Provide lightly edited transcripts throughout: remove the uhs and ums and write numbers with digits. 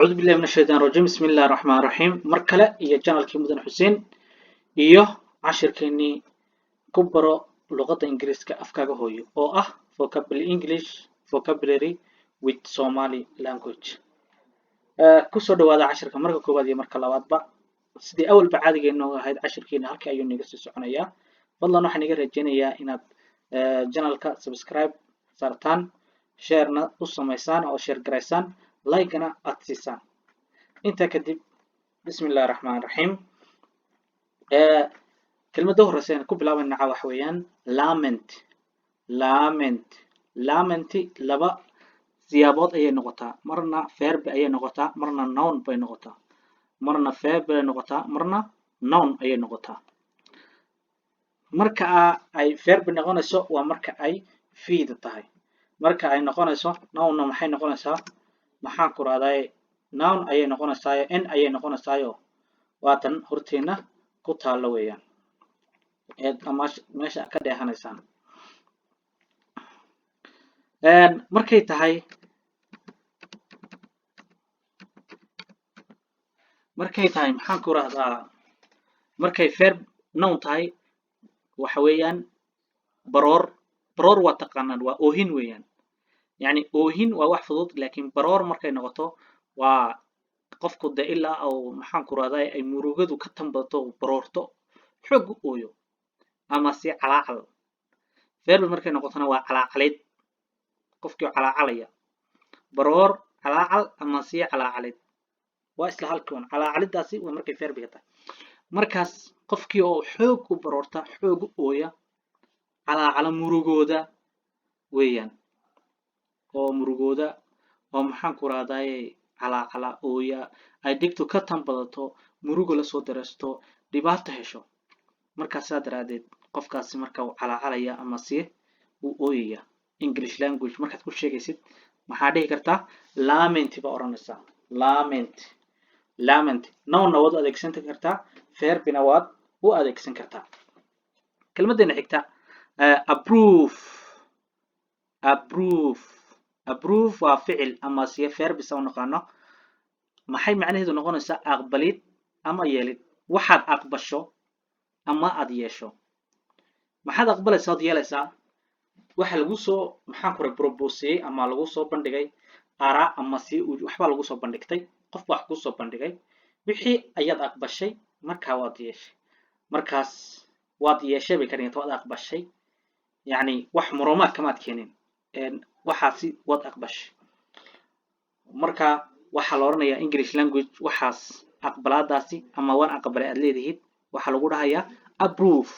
أعوذ بالله من الشيطان الرجيم بسم الله الرحمن الرحيم مركلة إيا جانل مدن حسين إيوه عشر كيني كبرو لغة إنجليز كأفكاغو هويو أو vocabulary English vocabulary with Somali language كسو دوادا عشر كمركة كوبادية مركة لواد با سيدي أول بعادي إنه هيد عشر كينا هالكا أيون نيغسي سعنايا والله نوحا نيغا رجينيا إناد جانل كا سبسكرايب سارتان شيرنا وصميسان أو شير جريسان لايكنا أتسيسان انت كدب بسم الله الرحمن الرحيم كلمة دهر سين كبلا ونعا وحويان lament لبا زيابات أي نقطة مرنا verb أي نقطة مرنا noun بأي نقطة مرنا verb أي نقطة مرنا noun أي نقطة مركا أي verb نقونسو ومركا أي feed تاي مركا أي نقونسو noun محي نقونسا محا كراداي noun ayay noqonaysaa n ayay noqonaysaa waatan horteena ku taalo weeyaan meesha ka dheehanaysaan markay tahay maxaan ku raahdaa markay verb noun tahay waxa weeyaan baroor waa taqaanaan waa oohin weeyaan yani oohin waa wax fudud laakiin baroor markay noqoto waa qofku de ilaa oo maxaan ku raahdaa ay murugadu ka tambato baroorto xoog u ooyo ama si calaacal verb markay noqotona waa calaacaleed qofkii calaacalaya baroor calaacal ama si calaacaleed waa isla halkan calaacalidaasi waa markay verbiga tahay markaas qofkii oo xoog u baroorta xoog u ooya calaacala murugooda weeyaan oo murugooda oo maxaan ku raahdaa calaacala ooya ay dhigto ka tambadato murugo la soo dareesto dhibaato hesho markaas daraadeed qofkaasi marka uu calaacalaya ama si uu ooyaya English language markaad ku sheegaysid maxaa dhihi kartaa lament ba oranaysaa lament noun waad adeegsan kartaa verbina waad u adeegsan kartaa kelmaddeena xigta approve waa ficil ama si verb soo noqono maxay macnaheedu noqonaysaa aqbalid ama yeelid waxaad aqbasho ama aad yeesho maxaad aqbalaysaa aad yeelaysaa waxa lagu soo maxaan ku propose ama lagu soo bandhigay ara ama si waxba lagu soo bandhigtay qof wax ku soo bandhigay wixii ayaad aqbashay markaa waad yeeshay markaas waad yeeshay bay kadhiganta waad aqbashay yani wax murumaad kamaad keenin waxaasi waad aqbashay marka waxa la oranayaa English language waxaas aqbalaadaasi ama waan aqbalay aad leedahay waxa lagu dhahayaa approve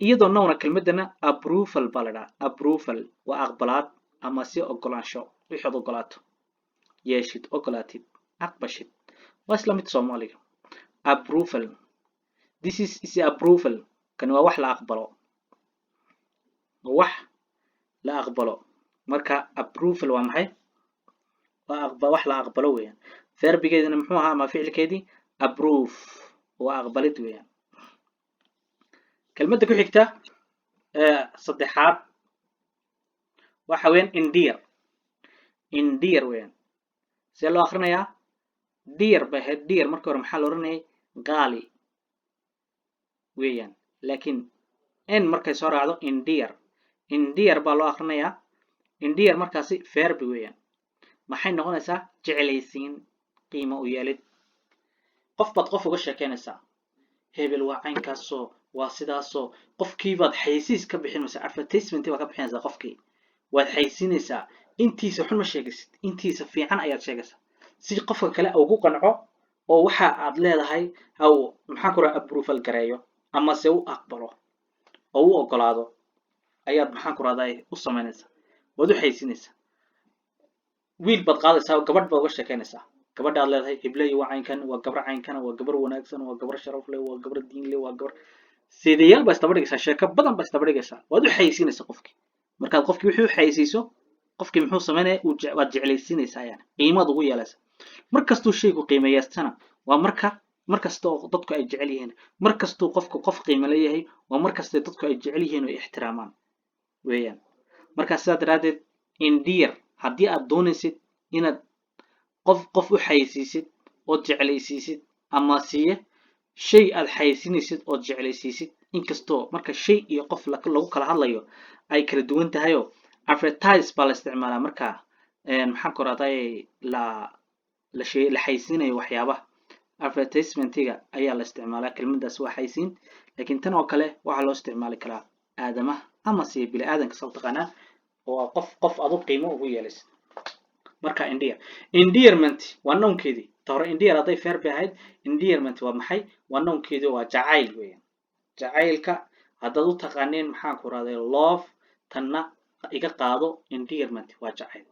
iyadoo nouna kelmadana approval balada approval waa aqbalaad ama si ogolaansho wixii ogolaato yeeshid ogolaatid aqbashid waa isla mid Soomaaliga approval this is approval kan waa wax la aqbalo wax la aqbalo marka approval waa maxay waa wax la aqbalo weeyaan verbigeedina muxuu ahaa ama ficilkeedii approve waa aqbalid weeyaan kelmadda ku xigta saddexaad waxa weeyaan endear weeyaan see loo akhrinayaa dear marka hore maxaa la oranayay qaali weeyaan laakiin n markay soo raacdo endear baa loo akhrinayaa endear markaasi verb weeyaan maxay noqonaysaa jecelaysiin qiimo u yeelid qof baad qof uga sheekeynaysaa hebel waa caynkaasoo waa sidaasoo qofkii baad xayisiis ka bixinaysaa advertisement baad ka bixinaysaa qofkii waad xayisiinaysaa intiisa xun ma sheegaysid intiisa fiican ayaad sheegaysaa si qofka kale ugu qanco oo waxa aad leedahay aw maxaan ku raahdaa approval gareeyo ama se u aqbalo oo u ogolaado ayaad maxaan ku raahdaa u sameynaysaa waad u xayisiinaysaa wiil baad qaadaysaa oo gabadh baad uga sheekeynaysaa gabadha aad leedahay hiblay waa caynkan waa gabar caynkan waa gabar wanaagsan waa gabar sharaf leh waa gabar diin leh waa gabar sideeyal baa isdaba dhigaysaa sheeko badan baa isdaba dhigaysaa waad u xayisiinaysaa qofkii markaad qofkii wixii u xayisiiso qofkii muxuu sameeyaa waad jecelaysiinaysaa yani qiimaad ugu yeelaysaa markastuu shaygu qiimeeyaystana waa markastoo dadku ay jecel yihiin markastuu qofku qof qiimo leeyahay waa markastoo dadku ay jecel yihiin oo ixtiraamaan weeyaan marka sidaa daraadeed endear haddii aad doonaysid inaad qof u xayeysiisid ood jeclaysiisid ama siye shay aad xayeysinaysid ood jeclaysiisid inkastoo marka shay iyo qof lagu kala hadlayo ay kala duwan tahayoo advertise baa la isticmaalaa marka maxaan ku rahday la xayeysiinayo waxyaabaha advertisementiga ayaa la isticmaalaa kelmadaas waa xayeysiin laakiin tan oo kale waxaa loo isticmaali karaa aadamaha ama siye bini aadanka soo taqaanaa oo qof adu qiimo ugu yeelaysid marka endearment waa noonkeedii ta hore endear hadday verb ahayd endearment waa maxay waa noonkeedii waa jacayl weeyaan jacaylka haddaad u taqaaneen maxaan ku rahday love tanna iga qaado endearment waa jacayl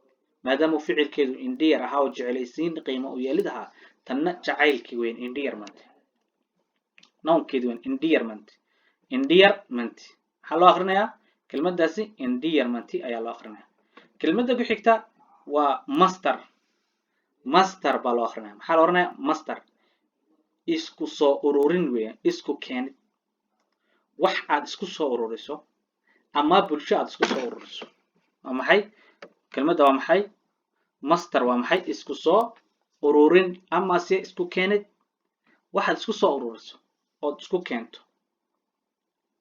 maadaama ficilkeedu endear ahaa oo jeclaysiin qiimo u yeelid ahaa tanna jacaylkii weyn endearment noonkeedii weyn endearment maxaa loo akhrinayaa kelmaddaasi endearment ayaa loo akhrinayaa kelmadda ku xigta waa master baa loo akhrinayaa maxaa la oranayaa master isku soo ururin weeyaan isku keenid wax aad isku soo ururiso ama bulsho aad isku soo ururiso waa maxay kelmadda waa maxay master waa maxay isku soo ururin ama se isku keenid waxaad isku soo ururiso ood isku keento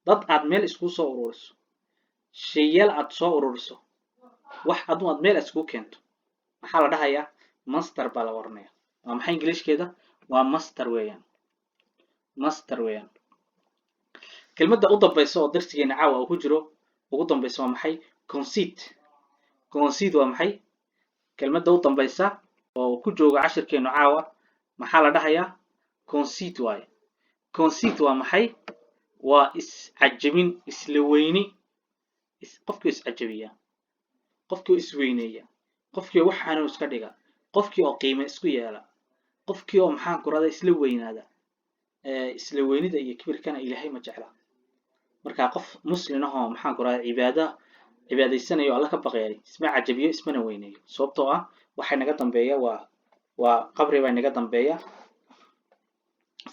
dad aad meel isku soo ururiso shayal aad soo ururiso wax aduu aad meel isku keento maxaa la dhahayaa master baa la oranayaa waa maxay ingiliishkeeda waa master weeyaan kelmadda u dambaysa oo darsigeena caawa uu ku jiro ugu dambaysa waa maxay conceit waa maxay kelmadda u dambaysa oo ku jooga cashirkeenu caawa maxaa la dhahayaa conceit waaye conceit waa maxay waa iscajabin isla weyni qofkii iscajabiya qofkii oo isweyneeya qofkii oo waxaanu iska dhiga qofkii oo qiime isku yeela qofkii oo maxaan ku rahday isla weynaada isla weynida iyo kibirkana ilaahay ma jecla marka qof muslim ah oo maxaan ku rahday cibaadaysanayo alla ka baqeeyay isma cajabiyo ismana weyneeyo sababtoo ah waxa naga dambeeya waa qabri baa naga dambeeya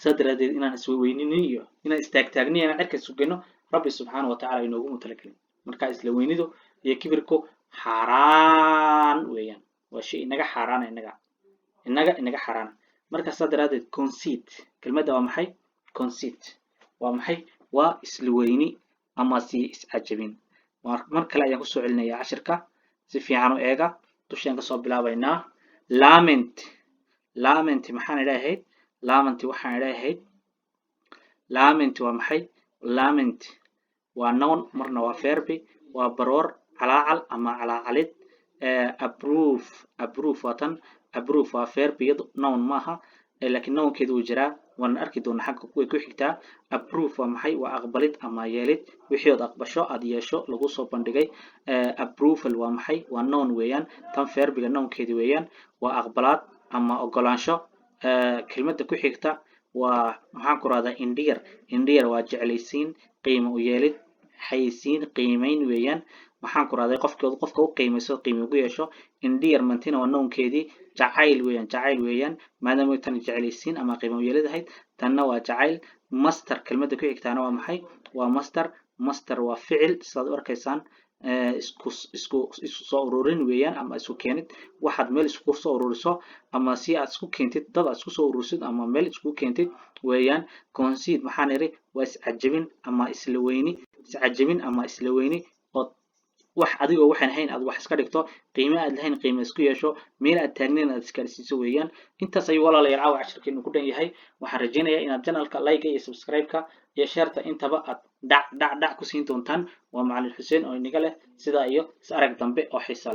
sadaradeed inaan isweynino iyo inaan istaagtaagniyo inaan cirka sugano rabbi subxaanahu wa tacaala inoogu mutalagelin marka isla weynidu iyo kibirku xaaraan weeyaan waa shay inaga xaaraana inaga xaaraana marka sadaradeed conceit kelmadda waa maxay conceit waa maxay waa isla weyni ama si iscajabin mar kale ayaan kusoo celinayaa cashirka si fiican u eega dushaan kasoo bilaabaynaa lament maxaan idhaahayd lament waxaan idhaahayd lament waa maxay lament waa noun marna waa verbi waa baroor calaacal ama calaacalid approve waa tan approve waa verb iyadu noun maaha laakiin nounkeedu wuu jiraa waan arki doonaa xagga way ku xigtaa approve waa maxay waa aqbalid ama yeelid wixii ood aqbasho aad yeesho lagu soo bandhigay approval waa maxay waa noun weeyaan tan verbiga nounkeedi weeyaan waa aqbalaad ama ogolaansho kelmadda ku xigta waa maxaan ku rahdaa endear waa jeclaysiin qiimo u yeelid xayeysiin qiimeyn weeyaan maxaan ku rahday qofka u qiimayso qiimo ugu yeesho endearmentina waa nounkeedii jacayl weeyaan maadaama tan jeclaysiin ama qiimo u yeelid ahayd tanna waa jacayl master kelmadda ku xigtaana waa maxay waa master waa ficil sidaad u arkaysaan isku soo ururin weeyaan ama isku keenid waxaad meel isku soo ururiso ama si aad isku keentid dad aad isku soo ururisid ama meel isku keentid weeyaan conceit maxaan iri waa iscajabin ama isla weyni oo wax adigoo waxaan ahayn aad wax iska dhigto qiime aad lahayn qiime isku yeesho meel aad taagnayn aad iskaarsiiso weeyaan intaas ayuu walaalayaal caawa cashirkeenu ku dhan yahay waxaan rajaynayaa inaad channelka like iyo subscribe-ka iyo shareta intaba aad dhac ku siin doontaan waa macallin xuseen oo inaga leh sidaa iyo is arag dambe oo xiiso leh